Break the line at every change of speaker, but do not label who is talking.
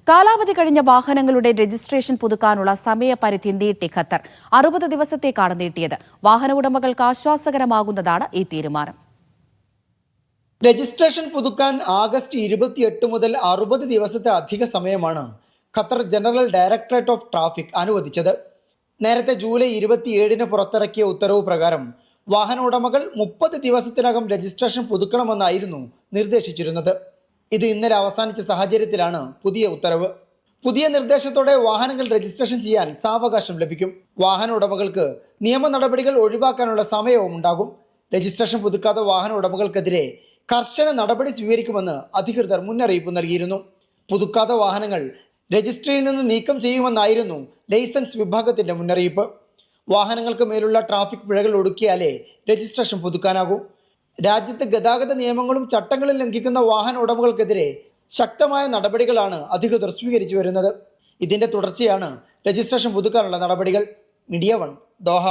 കാലാവധി കഴിഞ്ഞ വാഹനങ്ങളുടെ രജിസ്ട്രേഷൻ പുതുക്കാനുള്ള സമയപരിധി നീട്ടി ഖത്തർ 60 ദിവസത്തേക്കാണ് നീട്ടിയത്. വാഹന ഉടമകൾക്ക് ആശ്വാസകരമാകുന്നതാണ് ഈ തീരുമാനം.
രജിസ്ട്രേഷൻ പുതുക്കാൻ ആഗസ്റ്റ് 28 മുതൽ 60 ദിവസത്തെ അധിക സമയമാണ് Qatar general directorate of traffic അനുവദിച്ചത്. നേരത്തെ ജൂലൈ 27 പുറത്തിറക്കിയ ഉത്തരവ് പ്രകാരം വാഹന ഉടമകൾ 30 ദിവസത്തിനകം രജിസ്ട്രേഷൻ പുതുക്കണമെന്നായിരുന്നു നിർദ്ദേശിച്ചിരുന്നത്. ഇത് ഇന്നലെ അവസാനിച്ച സാഹചര്യത്തിലാണ് പുതിയ ഉത്തരവ്. പുതിയ നിർദ്ദേശത്തോടെ വാഹനങ്ങൾ രജിസ്ട്രേഷൻ ചെയ്യാൻ സാവകാശം ലഭിക്കും. വാഹന ഉടമകൾക്ക് നിയമ നടപടികൾ ഒഴിവാക്കാനുള്ള സമയവും ഉണ്ടാകും. രജിസ്ട്രേഷൻ പുതുക്കാത്ത വാഹന ഉടമകൾക്കെതിരെ കർശന നടപടി സ്വീകരിക്കുമെന്ന് അധികൃതർ മുന്നറിയിപ്പ് നൽകിയിരുന്നു. പുതുക്കാത്ത വാഹനങ്ങൾ രജിസ്ട്രിയിൽ നിന്ന് നീക്കം ചെയ്യുമെന്നായിരുന്നു ലൈസൻസ് വിഭാഗത്തിന്റെ മുന്നറിയിപ്പ്. വാഹനങ്ങൾക്ക് മേലുള്ള ട്രാഫിക് പിഴകൾ ഒടുക്കിയാലേ രജിസ്ട്രേഷൻ പുതുക്കാനാകൂ. രാജ്യത്ത് ഗതാഗത നിയമങ്ങളും ചട്ടങ്ങളും ലംഘിക്കുന്ന വാഹന ഉടമകൾക്കെതിരെ ശക്തമായ നടപടികളാണ് അധികൃതർ സ്വീകരിച്ചു വരുന്നത്. ഇതിന്റെ തുടർച്ചയാണ് രജിസ്ട്രേഷൻ പുതുക്കാനുള്ള നടപടികൾ. Media 1, Doha.